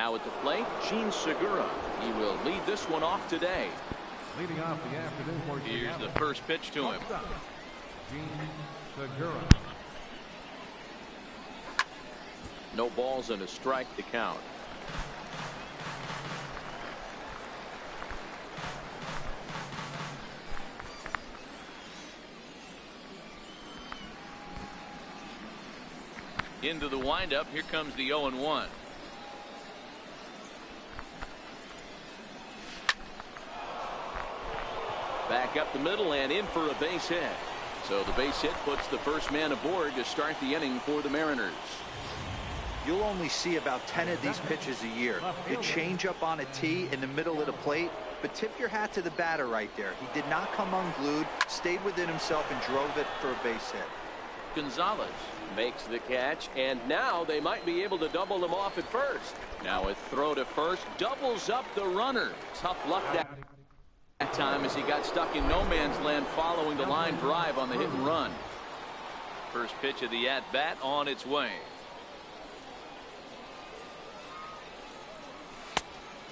Now at the plate, Gene Segura. He will lead this one off today. Leading off the afternoon for Here's the first pitch to him. Gene Segura. No balls and a strike to count. Into the windup. Here comes the 0-1. Back up the middle and in for a base hit. So the base hit puts the first man aboard to start the inning for the Mariners. You'll only see about 10 of these pitches a year. You change up on a tee in the middle of the plate, but tip your hat to the batter right there. He did not come unglued, stayed within himself, and drove it for a base hit. Gonzalez makes the catch, and now they might be able to double him off at first. Now a throw to first doubles up the runner. Tough luck that time as he got stuck in no man's land following the line drive on the hit and run. First pitch of the at-bat on its way.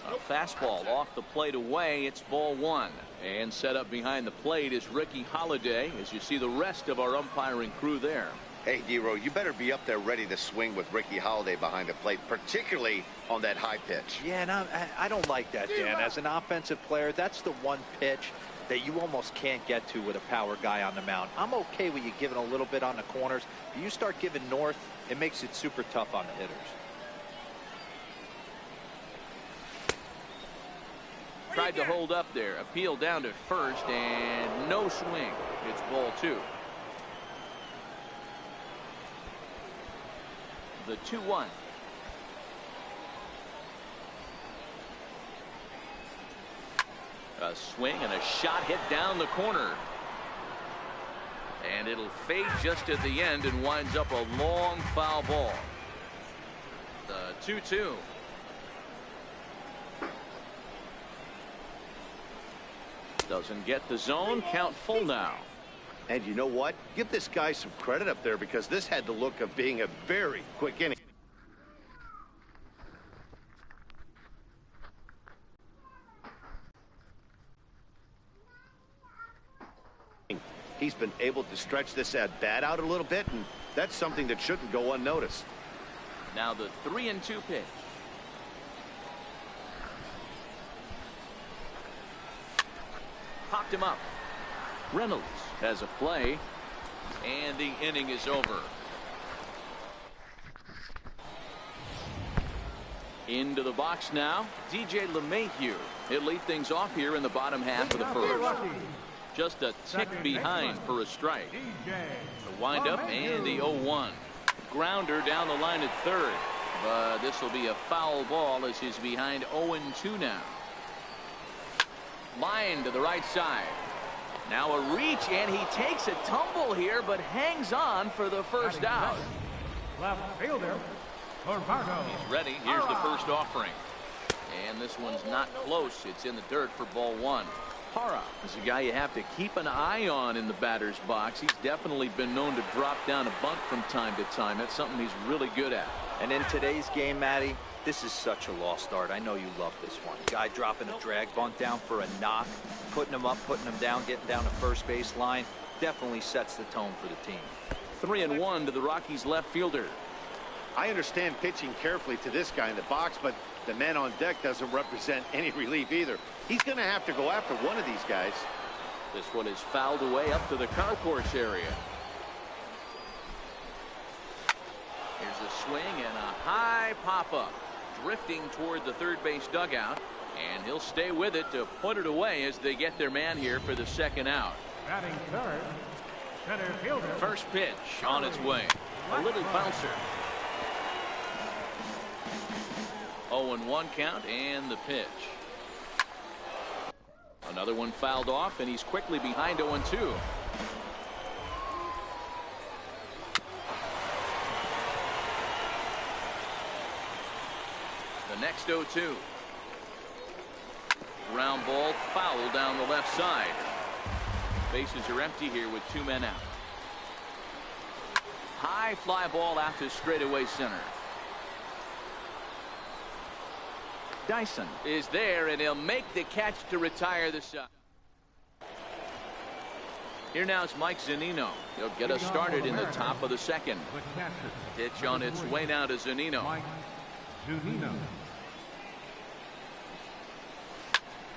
A fastball off the plate away. It's ball one. And set up behind the plate is Ricky Holiday as you see the rest of our umpiring crew there. Hey, Dero, you better be up there ready to swing with Ricky Holiday behind the plate, particularly on that high pitch. Yeah, and I don't like that, Dan. As an offensive player, that's the one pitch that you almost can't get to with a power guy on the mound. I'm okay with you giving a little bit on the corners. If you start giving north, it makes it super tough on the hitters. Tried to hold up there. Appeal down to first and no swing. It's ball two. The 2-1. A swing and a shot hit down the corner. And it'll fade just at the end and winds up a long foul ball. The 2-2. Doesn't get the zone. Count full now. And you know what? Give this guy some credit up there because this had the look of being a very quick inning. He's been able to stretch this at bat out a little bit, and that's something that shouldn't go unnoticed. Now the 3-2 pitch. Popped him up. Reynolds has a play, and the inning is over. Into the box now, DJ LeMahieu. He'll lead things off here in the bottom half of the first. Just a tick behind for a strike. The windup and the 0-1. Grounder down the line at third, but this will be a foul ball as he's behind 0-2 now. Line to the right side. Now a reach, and he takes a tumble here, but hangs on for the first out. Left fielder, Roberto. He's ready. Here's the first offering. And this one's not close. It's in the dirt for ball one. Parra is a guy you have to keep an eye on in the batter's box. He's definitely been known to drop down a bunt from time to time. That's something he's really good at. And in today's game, Matty, this is such a lost art. I know you love this one. Guy dropping a drag bunt down for a knock, putting him up, putting him down, getting down to first base line. Definitely sets the tone for the team. 3-1 to the Rockies left fielder. I understand pitching carefully to this guy in the box, but the man on deck doesn't represent any relief either. He's going to have to go after one of these guys. This one is fouled away up to the concourse area. Here's a swing and a high pop-up. Drifting toward the third base dugout, and he'll stay with it to put it away as they get their man here for the second out. Batting third, center fielder. First pitch on its way. A little bouncer. 0-1 count and the pitch. Another one fouled off, and he's quickly behind 0-2. The next 0-2. Ground ball foul down the left side. Bases are empty here with two men out. High fly ball out to straightaway center. Dyson is there, and he'll make the catch to retire the side. Here now is Mike Zunino. He'll get us started in the top of the second. Pitch on its way now to Zunino.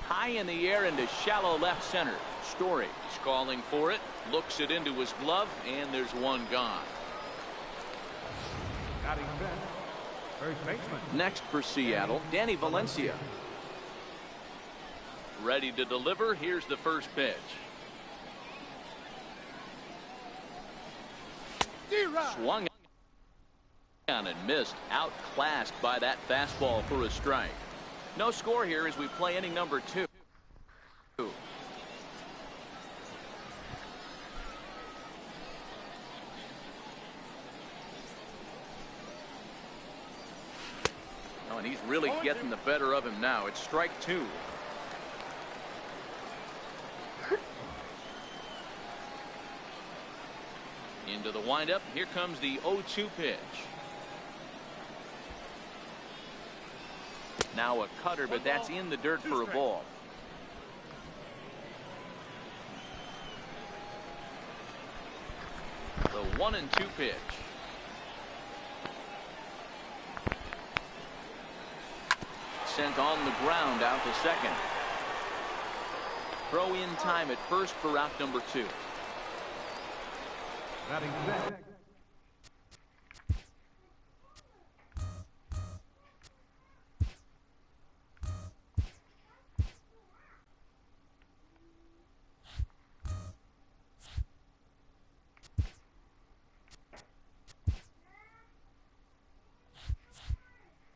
High in the air into shallow left center. Story is calling for it. Looks it into his glove, and there's one gone. Next for Seattle, Danny Valencia. Ready to deliver. Here's the first pitch. Swung on and missed. Outclassed by that fastball for a strike. No score here as we play inning number 2. Oh, and he's really getting the better of him now. It's strike 2. Into the windup. Here comes the 0-2 pitch. Now a cutter, but that's in the dirt for a ball. The 1-2 pitch. Sent on the ground out to second. Throw in time at first for out number 2.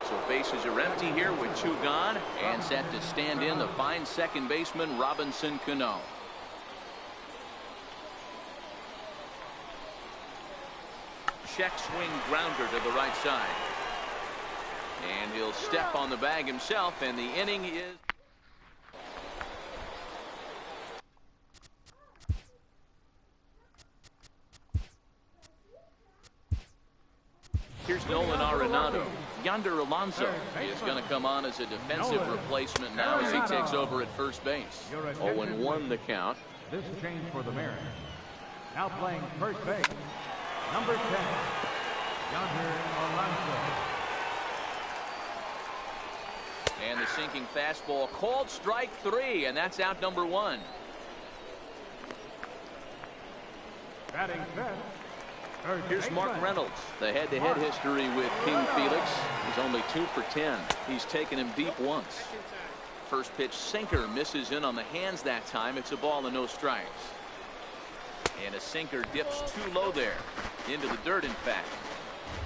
So bases are empty here with 2 gone, and set to stand in the fine second baseman Robinson Cano. Check swing grounder to the right side. And he'll step on the bag himself, and the inning is... Here's Nolan Arenado. Yonder Alonso is going to come on as a defensive replacement now as he takes over at first base. 0-1 the count. This change for the Mariners. Now playing first base, number 10, Yonder Alonso. And the sinking fastball called strike 3, and that's out number 1. Batting fifth. Here's Mark Reynolds. The head-to-head history with King Felix. He's only 2 for 10. He's taken him deep once. First pitch sinker misses in on the hands that time. It's a ball and no strikes. And a sinker dips too low there. Into the dirt, in fact.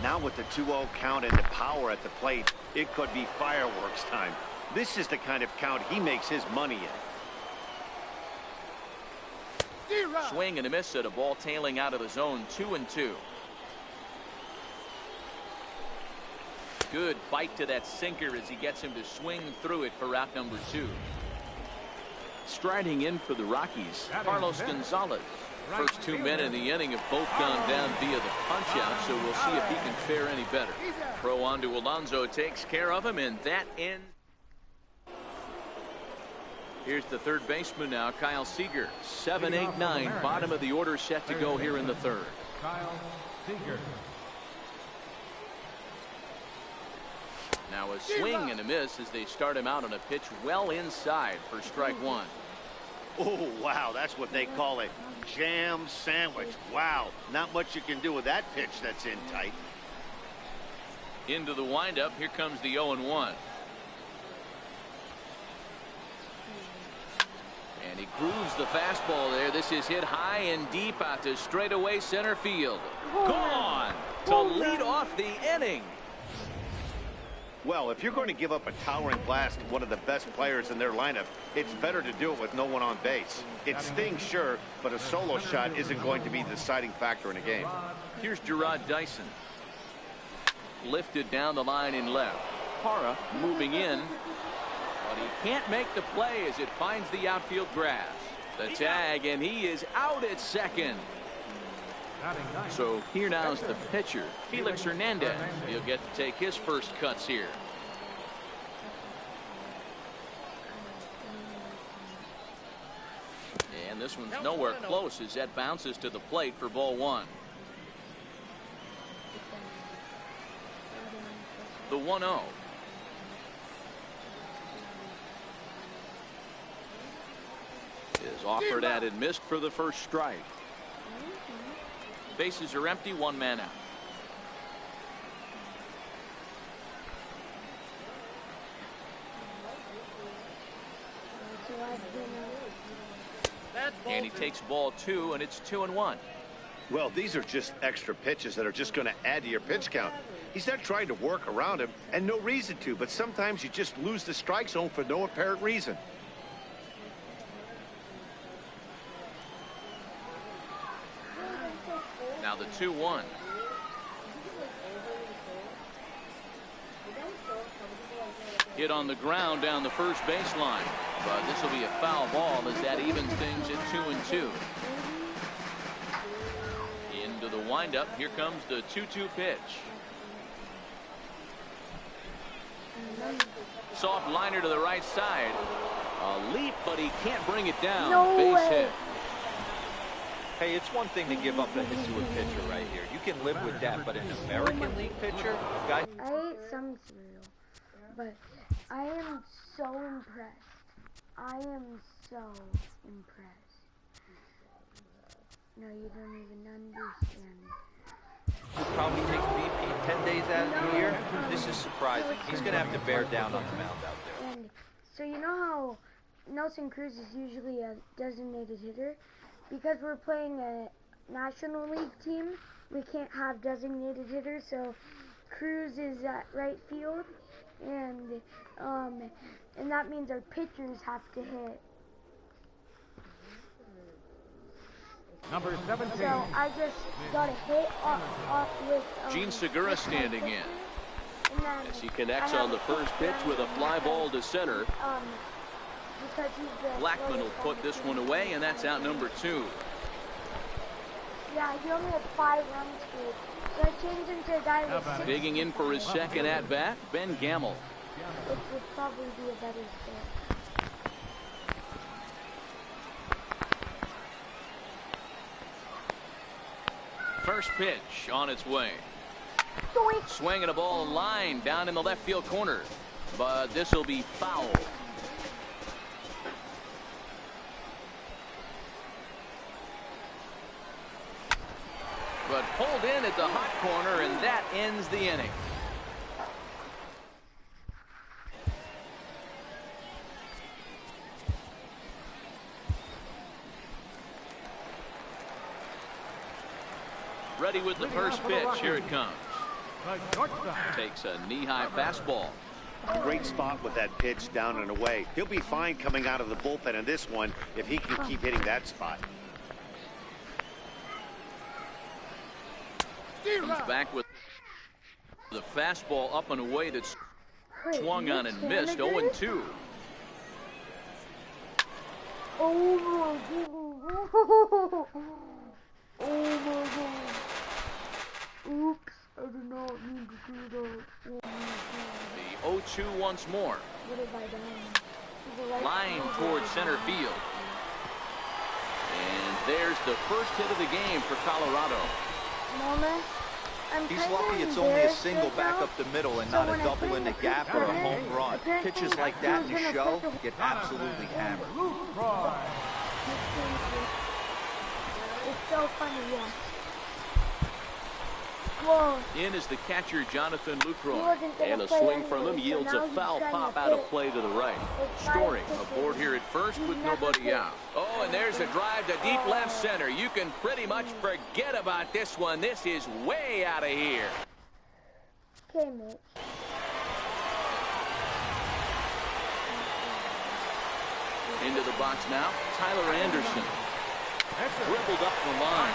Now with the 2-0 count and the power at the plate, it could be fireworks time. This is the kind of count he makes his money in. Swing and a miss at a ball tailing out of the zone. 2-2. Good bite to that sinker as he gets him to swing through it for out number 2. Striding in for the Rockies, Carlos Gonzalez. First 2 men in the inning have both gone down via the punch-out, so we'll see if he can fare any better. Throw on to Alonso takes care of him, and that ends. Here's the third baseman now, Kyle Seager. 7, 8, 9, bottom of the order set to go here in the third. Kyle Seager. Now a swing and a miss as they start him out on a pitch well inside for strike 1. Oh, wow, that's what they call a jam sandwich. Wow, not much you can do with that pitch that's in tight. Into the windup, here comes the 0-1. And he grooves the fastball there. This is hit high and deep out to straightaway center field. Gone to lead off the inning. Well, if you're going to give up a towering blast to one of the best players in their lineup, it's better to do it with no one on base. It stings, sure, but a solo shot isn't going to be the deciding factor in a game. Here's Gerard Dyson. Lifted down the line in left. Parra moving in. But he can't make the play as it finds the outfield grass. The tag, and he is out at second. So here now is the pitcher, Felix Hernandez. He'll get to take his first cuts here. And this one's nowhere close as that bounces to the plate for ball one. The 1-0. Is offered at and missed for the first strike. Bases are empty, one man out. And he takes ball two, and it's 2-1. Well, these are just extra pitches that are just going to add to your pitch count. He's not trying to work around him, and no reason to, but sometimes you just lose the strike zone for no apparent reason. Now the 2-1. Hit on the ground down the first baseline, but this will be a foul ball as that evens things at 2-2. Into the windup. Here comes the 2-2 pitch. Soft liner to the right side. A leap, but he can't bring it down. No Base way. hit. Hey, it's one thing to give up a hit to a pitcher right here. You can live with that, but an American League pitcher, guy. I ate some cereal, but I am so impressed. I am so impressed. No, you don't even understand. He'll probably take BP 10 days out of the year. This is surprising. He's going to have to bear down on the mound out there. And so you know how Nelson Cruz is usually a designated hitter? Because we're playing a National League team, we can't have designated hitters, so Cruz is at right field, and that means our pitchers have to hit. Number 17. So I just got a hit off with Gene Segura standing in and then as he connects on the first pitch with a fly ball to center. Because he's the Blackman will put this one away, and that's out number 2. Yeah, he only had 5 runs scored. So I changed him to a guy with 6. Digging in for his second at bat, Ben Gamel. Which would probably be a better fit. First pitch on its way. Doink. Swinging a ball line down in the left field corner, but this will be foul. But pulled in at the hot corner, and that ends the inning. Ready with the first pitch. Here it comes. The shortstop. Takes a knee-high fastball. Great spot with that pitch down and away. He'll be fine coming out of the bullpen in this one if he can keep hitting that spot. Comes back with the fastball up and away that's swung on and missed. 0-2. Oh my goodness. Oh my god. Oops, I did not mean to do that. Oh, The 0-2 once more. what have I done? Line towards center field. And there's the first hit of the game for Colorado. Mama, I'm He's kinda lucky it's only a embarrassed single right back now. up the middle and So not a when I double put in the the gap or a corner, home run. apparently Pitches like that in the Cruz show gonna get absolutely hammered. Luke Roy. It's so funny, yeah. Whoa. In is the catcher, Jonathan He Lucroy. wasn't gonna And a play swing from him anyway, so yields now a he's foul trying pop to out of hit. play to the right. It's Story five aboard here at first He's with never nobody hit. out. Oh, and there's a drive to deep left center. You can pretty much forget about this one. This is way out of here. Okay, Mitch. Into the box now, Tyler Anderson. Dribbled up the line.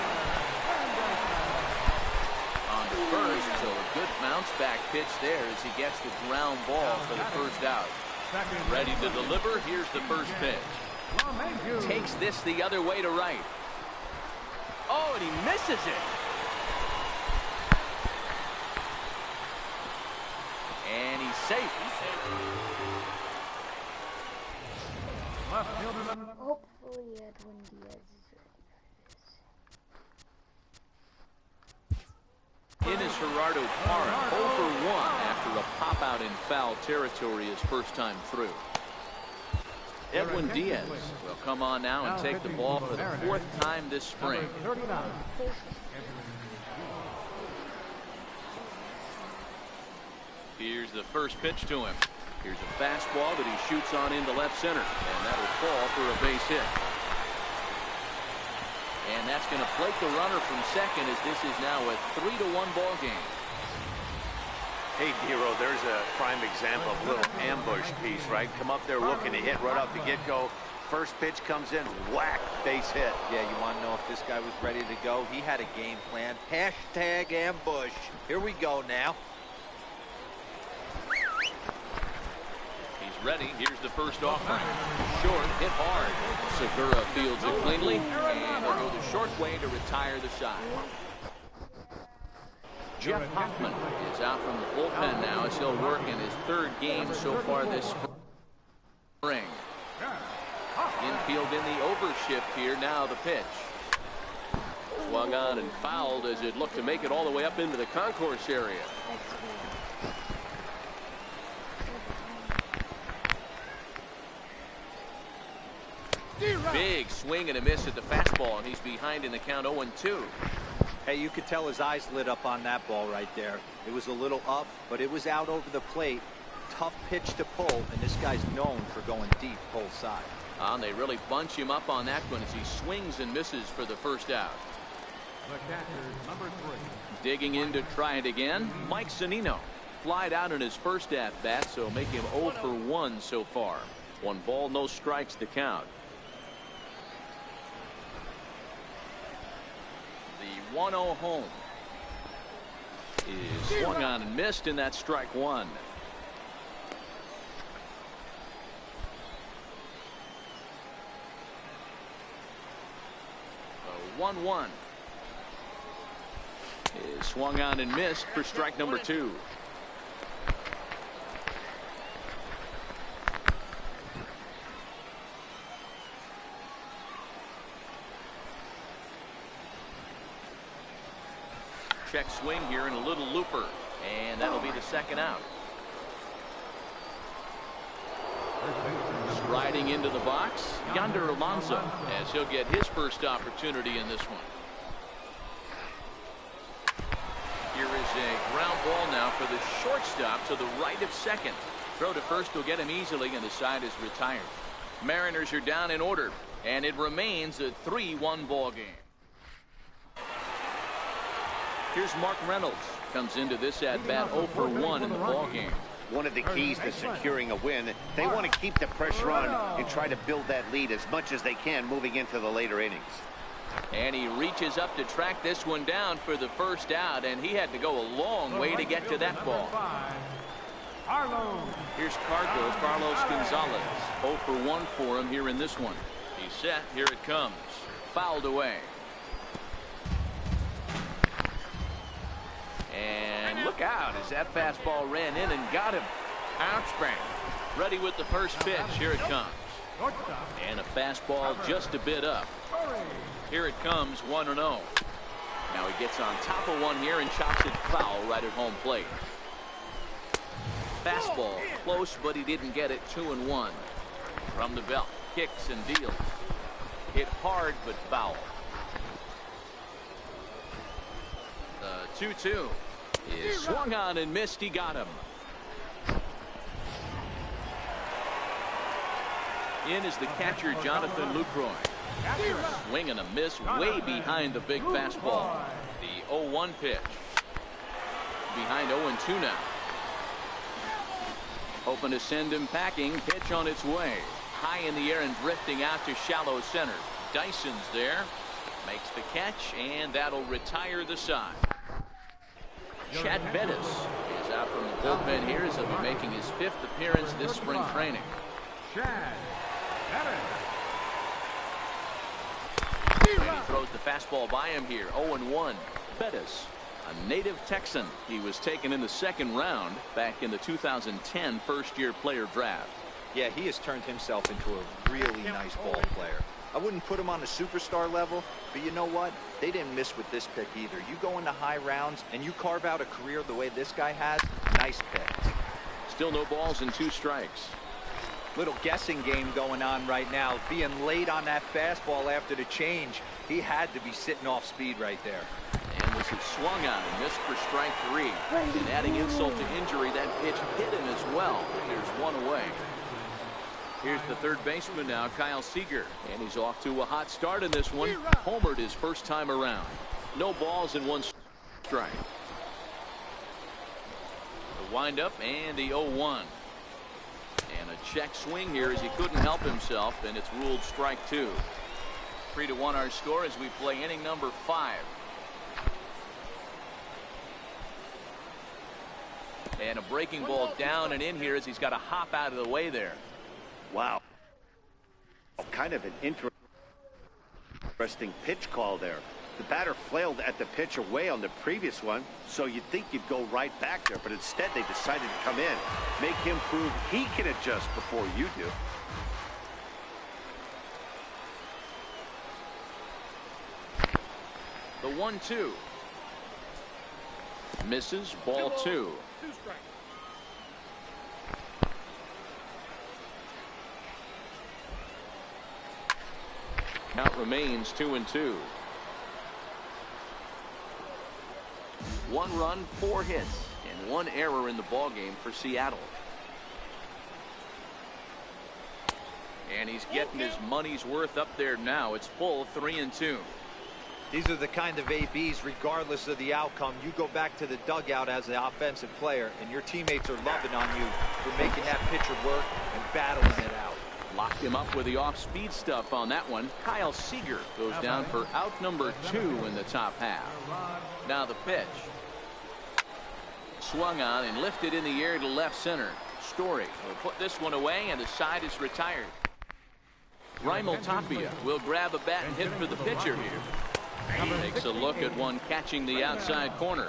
On to first, so a good bounce back pitch there as he gets the ground ball for the first out. Ready to deliver, here's the first pitch. Takes this the other way to right. Oh, and he misses it. And he's safe. Left fielder. Oh, Hopefully Edwin Diaz is ready for this. In is Gerardo Parra, 0 for 1 after a pop-out in foul territory his first time through. Edwin Diaz will come on now and take the ball for the 4th time this spring. Here's the first pitch to him. Here's a fastball that he shoots on into left center, and that'll fall for a base hit. And that's going to plate the runner from second, as this is now a 3-1 ball game. Hey, Dero, there's a prime example of a little ambush piece, right? Come up there looking to hit right off the get-go. First pitch comes in, whack, base hit. Yeah, you want to know if this guy was ready to go? He had a game plan. Hashtag ambush. Here we go now. He's ready. Here's the first offering. Short, hit hard. Segura fields it cleanly, and he'll go the short way to retire the side. Jeff Hoffman is out from the bullpen now as he'll work in his 3rd game so far this spring. Infield in the overshift here. Now the pitch. Swung on and fouled as it looked to make it all the way up into the concourse area. Big swing and a miss at the fastball, and he's behind in the count 0-2. Hey, you could tell his eyes lit up on that ball right there. It was a little up, but it was out over the plate. Tough pitch to pull, and this guy's known for going deep pull side. And they really bunch him up on that one as he swings and misses for the first out. The catcher, number 3. Digging in to try it again, Mike Zunino. Flied out in his first at-bat, so make him 0 for 1 so far. 1 ball, no strikes to count. The 1-0 home is swung on and missed, and that's strike 1. The 1-1 is swung on and missed for strike number 2. Check swing here and a little looper, and that'll be the second out. Striding into the box, Yonder Alonso, as he'll get his first opportunity in this one. Here is a ground ball now for the shortstop to the right of second. Throw to first will get him easily, and the side is retired. Mariners are down in order, and it remains a 3-1 ball game. Here's Mark Reynolds. Comes into this at-bat 0 for 1 in the ball game. One of the keys to securing a win, they want to keep the pressure on and try to build that lead as much as they can moving into the later innings. And he reaches up to track this one down for the first out, and he had to go a long way to get to that ball. Here's Carlos Gonzalez. 0 for 1 for him here in this one. He's set. Here it comes. Fouled away. And look out as that fastball ran in and got him. Ouch bang. Ready with the first pitch. Here it comes. And a fastball just a bit up. Here it comes, 1-0. Now he gets on top of one here and chops it foul right at home plate. Fastball close, but he didn't get it. 2-1. From the belt, kicks and deals. Hit hard but foul. The 2-2 is swung on and missed. He got him. In is the catcher, Jonathan Lucroy. Swing and a miss way behind the big fastball. The 0-1 pitch. Behind 0-2 now. Hoping to send him packing. Pitch on its way. High in the air and drifting out to shallow center. Dyson's there. Makes the catch, and that'll retire the side. Chad Bettis is out from the bullpen here as he'll be making his 5th appearance this spring training. Chad Bettis. And he throws the fastball by him here. 0-1. Bettis, a native Texan. He was taken in the 2nd round back in the 2010 first-year player draft. Yeah, he has turned himself into a really nice ball player. I wouldn't put him on the superstar level, but you know what? They didn't miss with this pick either. You go into high rounds and you carve out a career the way this guy has, nice pick. Still no balls and 2 strikes. Little guessing game going on right now. Being late on that fastball after the change, he had to be sitting off speed right there. And this is swung on and missed for strike 3. And adding insult to injury, that pitch hit him as well. There's 1 away. Here's the third baseman now, Kyle Seager. And he's off to a hot start in this one. Homered his first time around. No balls and 1 strike. The windup and the 0-1. And a check swing here as he couldn't help himself, and it's ruled strike 2. 3-1 our score as we play inning number 5. And a breaking ball down and in here as he's got to hop out of the way there. Wow. Kind of an interesting pitch call there. The batter flailed at the pitch away on the previous one, so you'd think you'd go right back there, but instead they decided to come in, make him prove he can adjust before you do. The 1-2. Misses, ball 2. Count remains 2-2. 1 run, 4 hits, and 1 error in the ballgame for Seattle. And he's getting his money's worth up there now. It's full 3-2. These are the kind of ABs, regardless of the outcome, you go back to the dugout as an offensive player, and your teammates are loving on you for making that pitcher work and battling it out. Locked him up with the off-speed stuff on that one. Kyle Seager goes down for out number 2 in the top half. Now the pitch. Swung on and lifted in the air to left center. Story will put this one away, and the side is retired. Raimel Tapia will grab a bat and hit for the pitcher here. He takes a look at one catching the outside corner.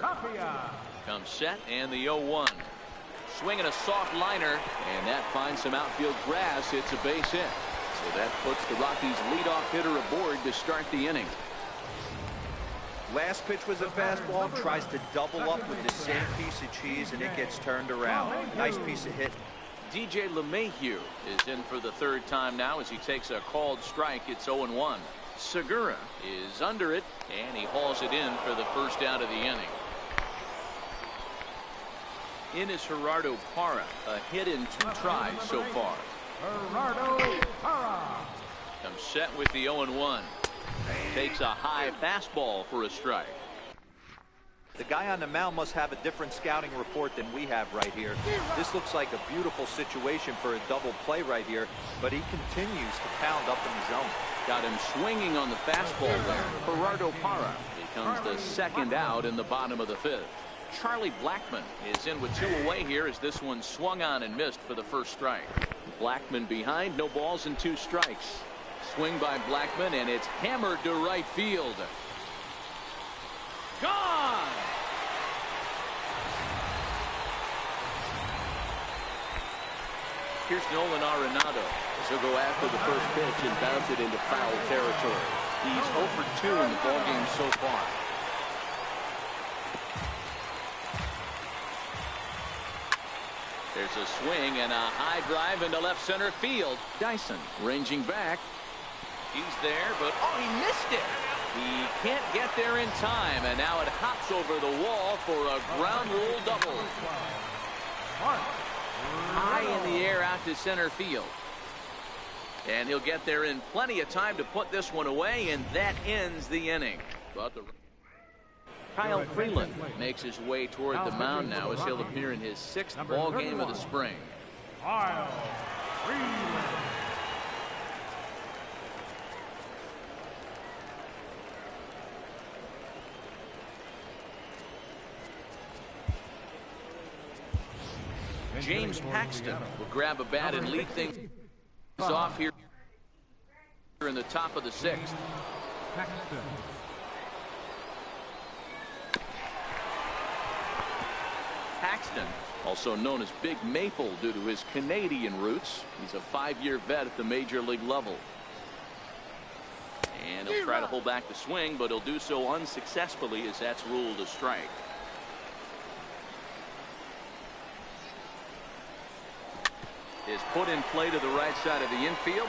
Comes set and the 0-1. Swinging a soft liner, and that finds some outfield grass. It's a base hit. So that puts the Rockies leadoff hitter aboard to start the inning. Last pitch was a fastball, tries to double up with the same piece of cheese, and it gets turned around. Nice piece of hit. DJ LeMahieu is in for the 3rd time now as he takes a called strike. It's 0-1. Segura is under it, and he hauls it in for the first out of the inning. In is Gerardo Parra, a hit in 2 tries so far. Gerardo Parra comes set with the 0-1. Takes a high fastball for a strike. The guy on the mound must have a different scouting report than we have right here. This looks like a beautiful situation for a double play right here, but he continues to pound up in the zone. Got him swinging on the fastball there. Gerardo Parra becomes the 2nd out in the bottom of the 5th. Charlie Blackmon is in with 2 away here as this one swung on and missed for the first strike. Blackmon behind, no balls and 2 strikes. Swing by Blackmon, and it's hammered to right field. Gone! Here's Nolan Arenado as he'll go after the first pitch and bounce it into foul territory. He's 0 for 2 in the ballgame so far. There's a swing and a high drive into left center field. Dyson ranging back. He's there, but oh, he missed it. He can't get there in time, and now it hops over the wall for a ground rule double. High in the air out to center field. And he'll get there in plenty of time to put this one away, and that ends the inning. But Kyle Freeland makes his way toward the mound now as he'll appear in his 6th ball game of the spring. Kyle Freeland. James Paxton will grab a bat and lead things off here in the top of the 6th. Paxton. Paxton, also known as Big Maple due to his Canadian roots. He's a 5-year vet at the major league level. And he'll try to hold back the swing, but he'll do so unsuccessfully as that's ruled a strike. Is put in play to the right side of the infield.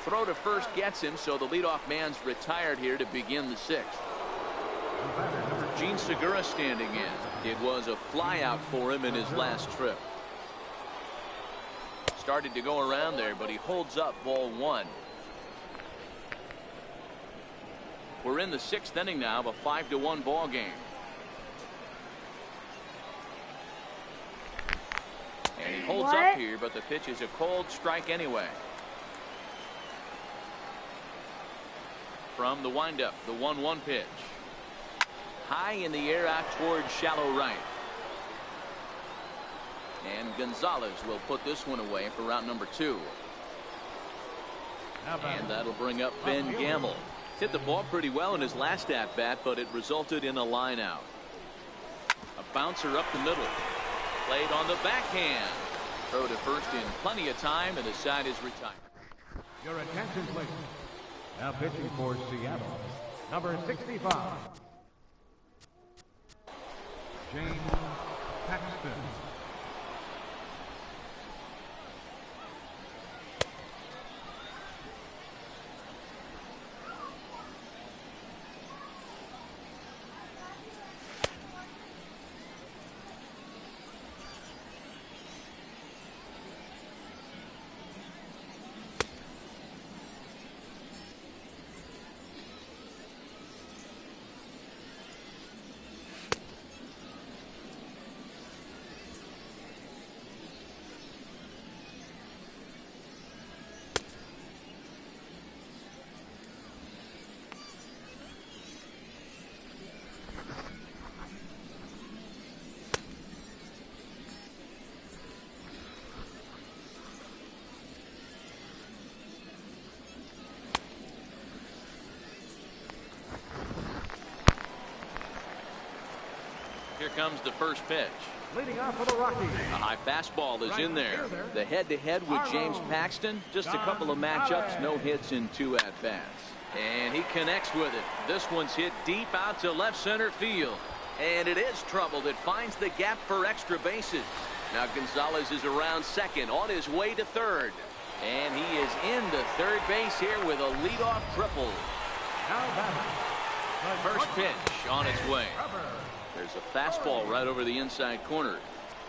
Throw to first gets him, so the leadoff man's retired here to begin the sixth. Gene Segura standing in. It was a flyout for him in his last trip. Started to go around there, but he holds up ball one. We're in the sixth inning now of a 5-1 ball game. And he holds up here, but the pitch is a cold strike anyway. From the windup, the 1-1 pitch. High in the air out towards shallow right. And Gonzalez will put this one away for route number 2. And that'll bring up Ben Gamble. Hit the ball pretty well in his last at-bat, but it resulted in a line out. A bouncer up the middle. Played on the backhand. Throw to first in plenty of time, and the side is retired. Your attention, please. Now pitching for Seattle, number 65, James Paxton. Here comes the first pitch. Leading off for the Rockies. A high fastball is in there. The head-to-head with James Paxton. Just a couple of matchups, no hits in 2 at-bats. And he connects with it. This one's hit deep out to left center field. And it is trouble. It finds the gap for extra bases. Now Gonzalez is around second, on his way to third. And he is into third base here with a leadoff triple. First pitch on its way. There's a fastball right over the inside corner.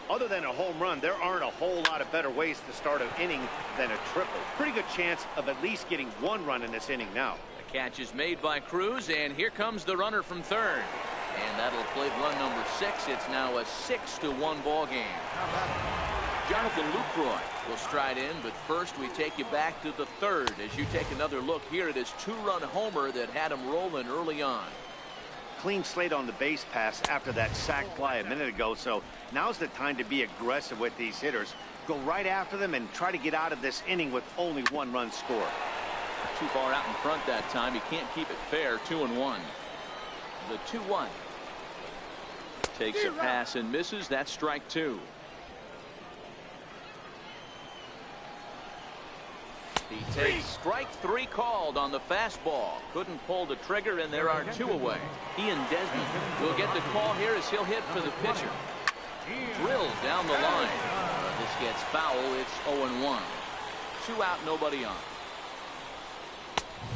Other than a home run, there aren't a whole lot of better ways to start an inning than a triple. Pretty good chance of at least getting 1 run in this inning now. The catch is made by Cruz, and here comes the runner from third. And that'll play run number 6. It's now a 6-1 ball game. Jonathan Lucroy will stride in, but first we take you back to the third as you take another look here at his 2-run homer that had him rolling early on. Clean slate on the base pass after that sac fly a minute ago, so now's the time to be aggressive with these hitters. Go right after them and try to get out of this inning with only 1 run score. Too far out in front that time. He can't keep it fair. 2-1. The 2-1. Takes a pass and misses. That's strike 2. He takes strike 3 called on the fastball. Couldn't pull the trigger, and there are 2 away. Ian Desmond will get the call here as he'll hit for the pitcher. Drilled down the line. This gets foul. It's 0-1. 2 out, nobody on.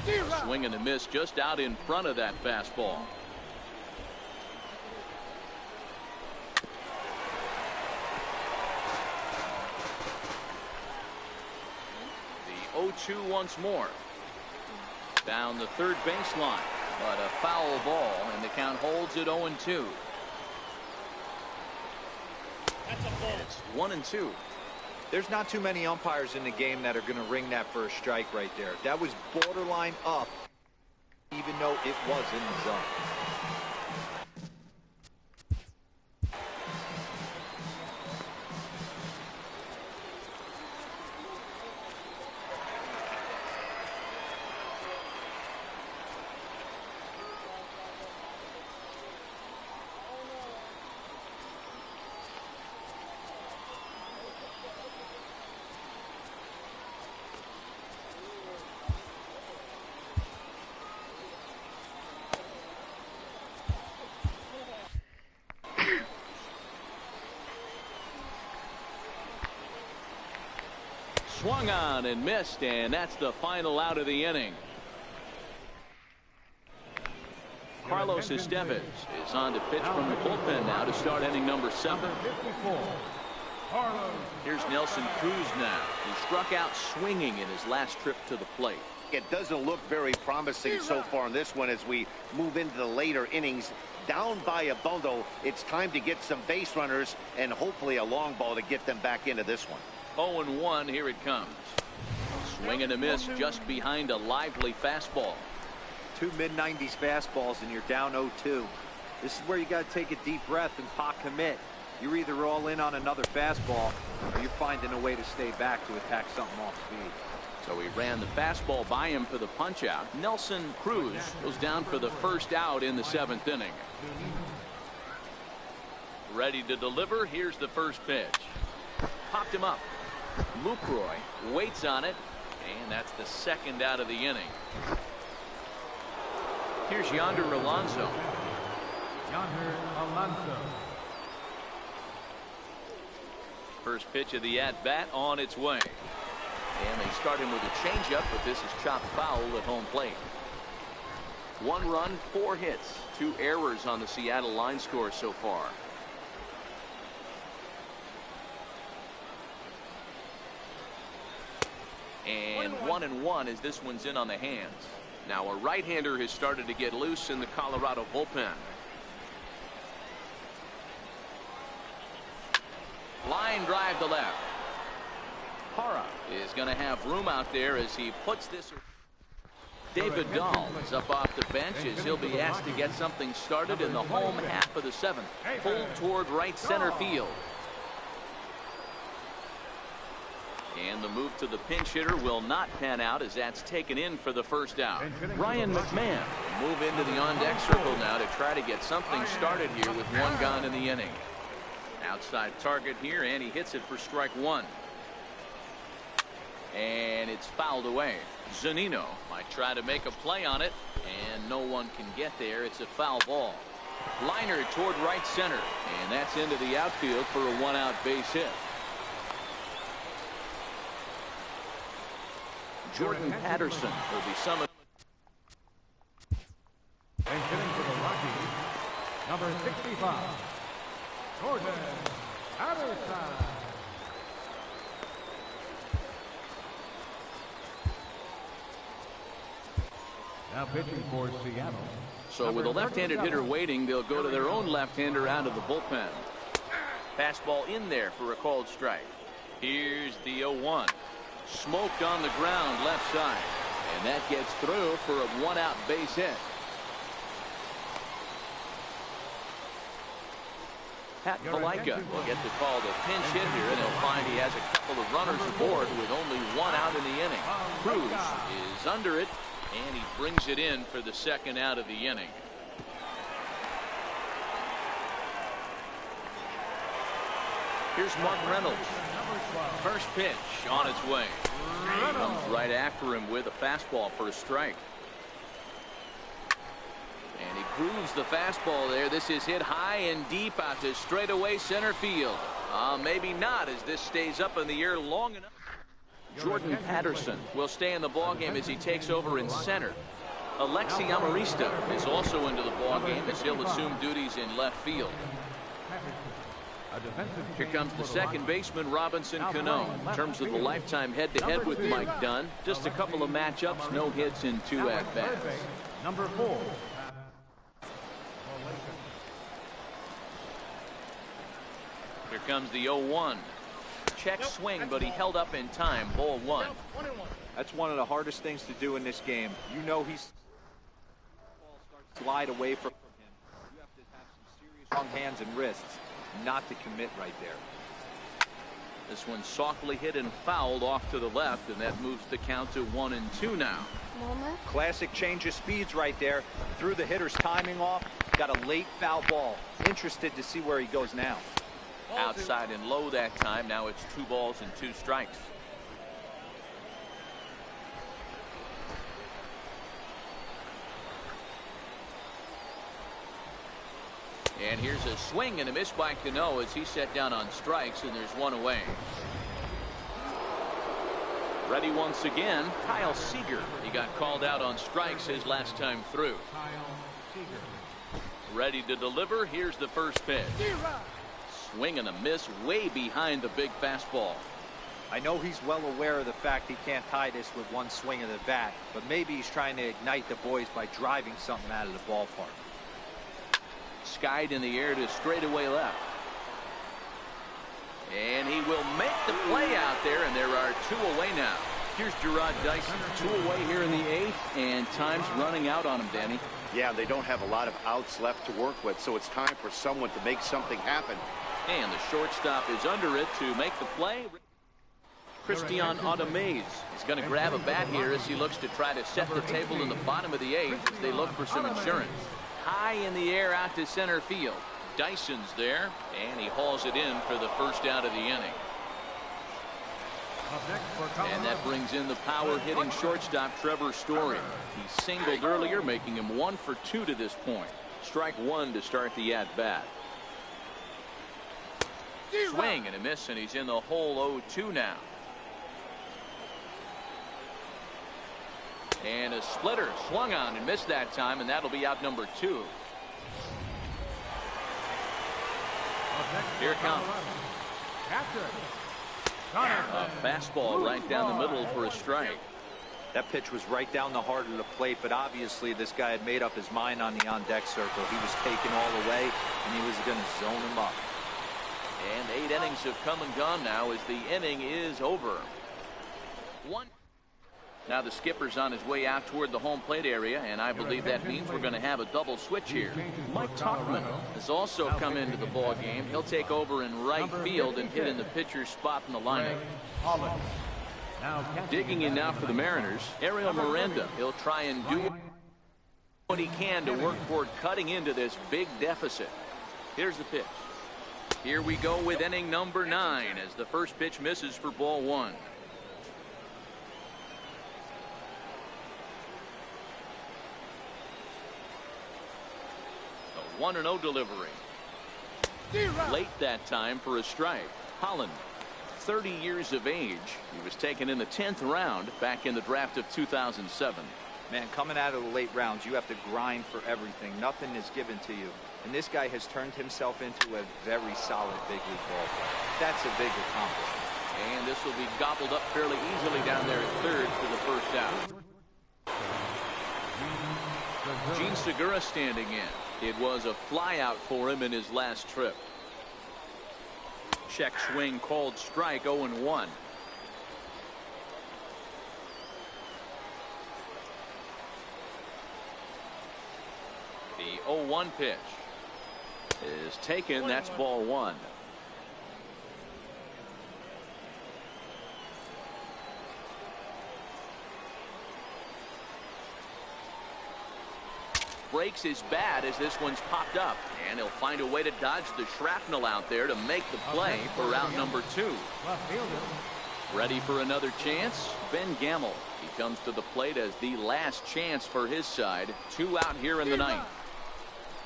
A swing and a miss just out in front of that fastball. The 0-2 once more. Down the third baseline, but a foul ball, and the count holds at 0-2. That's a ball. It's 1-2. There's not too many umpires in the game that are going to ring that first strike right there. That was borderline up, even though it was in the zone. Swung on and missed, and that's the final out of the inning. Carlos Estevez is on to pitch from the bullpen now to start inning number 7. Here's Nelson Cruz now, who struck out swinging in his last trip to the plate. It doesn't look very promising so far in this one as we move into the later innings. Down by a bundle, it's time to get some base runners and hopefully a long ball to get them back into this one. 0-1, here it comes. Swing and a miss just behind a lively fastball. 2 mid-90s fastballs and you're down 0-2. This is where you got to take a deep breath and pot commit. You're either all in on another fastball or you're finding a way to stay back to attack something off speed. So he ran the fastball by him for the punch out. Nelson Cruz goes down for the first out in the 7th inning. Ready to deliver. Here's the first pitch. Popped him up. Lucroy waits on it, and that's the second out of the inning. Here's Yonder Alonso. Yonder Alonso. First pitch of the at-bat on its way. And they start him with a changeup, but this is chopped foul at home plate. 1 run, 4 hits, 2 errors on the Seattle line score so far. And 1-1 as this one's in on the hands. Now a right-hander has started to get loose in the Colorado bullpen. Line drive to left. Hara is going to have room out there as he puts this. David Dahl is up off the bench as he'll be asked to get something started in the home half of the 7th. Pulled toward right center field. And the move to the pinch hitter will not pan out as that's taken in for the first out. Ryan McMahon will move into the on-deck circle now to try to get something started here with 1 gone in the inning. Outside target here, and he hits it for strike 1. And it's fouled away. Zunino might try to make a play on it, and no one can get there. It's a foul ball. Liner toward right center, and that's into the outfield for a 1-out base hit. Jordan Patterson will be summoned. And hitting for the Rockies, number 65, Jordan Patterson. Now pitching for Seattle. So with a left-handed hitter waiting, they'll go to their own left-hander out of the bullpen. Fastball in there for a called strike. Here's the 0-1. Smoked on the ground left side. And that gets through for a 1-out base hit. Pat Valaika will get the call to pinch hit here, and he'll find he has a couple of runners aboard with only 1 out in the inning. Cruz is under it, and he brings it in for the 2nd out of the inning. Here's Mark Reynolds. First pitch on its way. Comes right after him with a fastball for a strike. And he grooves the fastball there. This is hit high and deep out to straightaway center field. Maybe not, as this stays up in the air long enough. Jordan Patterson will stay in the ballgame as he takes over in center. Alexi Amarista is also into the ballgame as he'll assume duties in left field. Here comes the second baseman, Robinson Cano. In terms of the lifetime head-to-head with Mike Dunn, just a couple of matchups, no hits in 2 at-bats. Number 4. Here comes the 0-1. Check swing, but he held up in time. Ball 1. That's one of the hardest things to do in this game. You know he's slide away from him. You have to have some serious strong hands and wrists not to commit right there. This one softly hit and fouled off to the left, and that moves the count to 1-2 now. Classic change of speeds right there. Threw the hitter's timing off. Got a late foul ball. Interested to see where he goes now. Outside and low that time. Now it's 2 balls and 2 strikes. And here's a swing and a miss by Cano as he set down on strikes, and there's 1 away. Ready once again, Kyle Seager. He got called out on strikes his last time through. Ready to deliver. Here's the first pitch. Swing and a miss way behind the big fastball. I know he's well aware of the fact he can't tie this with one swing of the bat, but maybe he's trying to ignite the boys by driving something out of the ballpark. Skied in the air to straightaway left. And he will make the play out there, and there are 2 away now. Here's Gerard Dyson. 2 away here in the 8th, and time's running out on him, Danny. Yeah, they don't have a lot of outs left to work with, so it's time for someone to make something happen. And the shortstop is under it to make the play. Christian Audemays is going to grab a bat here as he looks to try to set the table in the bottom of the 8th as they look for some insurance. High in the air out to center field. Dyson's there, and he hauls it in for the first out of the inning. And that brings in the power-hitting shortstop Trevor Story. He singled earlier, making him 1 for 2 to this point. Strike 1 to start the at-bat. Swing and a miss, and he's in the hole 0-2 now. And a splitter swung on and missed that time, and that'll be out number 2. Here it comes. A fastball right down the middle for a strike. That pitch was right down the heart of the plate, but obviously this guy had made up his mind on the on-deck circle. He was taken all the way, and he was going to zone him up. And 8 innings have come and gone now as the inning is over. Now the skipper's on his way out toward the home plate area, and I believe that means we're going to have a double switch here. Mike Tauchman has also come into the ball game. He'll take over in right field and hit in the pitcher's spot in the lineup. Digging in now for the Mariners, Ariel Miranda. He'll try and do what he can to work toward cutting into this big deficit. Here's the pitch. Here we go with inning number 9 as the first pitch misses for ball 1. A 1-0 delivery. Late that time for a strike. Holland, 30 years of age. He was taken in the 10th round back in the draft of 2007. Man, coming out of the late rounds, you have to grind for everything. Nothing is given to you. And this guy has turned himself into a very solid big league ball player. That's a big accomplishment. And this will be gobbled up fairly easily down there at third for the first out. Gene Segura standing in. It was a fly out for him in his last trip. Check swing called strike, 0-1. The 0-1 pitch is taken. That's ball 1. Breaks his bat as this one's popped up, and he'll find a way to dodge the shrapnel out there to make the play for out number 2. Ready for another chance? Ben Gamel. He comes to the plate as the last chance for his side. 2 out here in the 9th.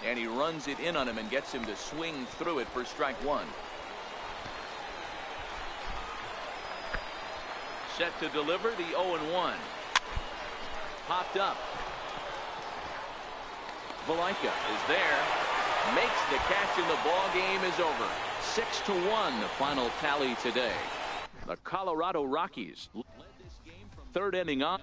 And he runs it in on him and gets him to swing through it for strike 1. Set to deliver the 0-1. Popped up. Valaika is there, makes the catch, and the ball game is over. 6-1 the final tally today. The Colorado Rockies led this game from 3rd inning on.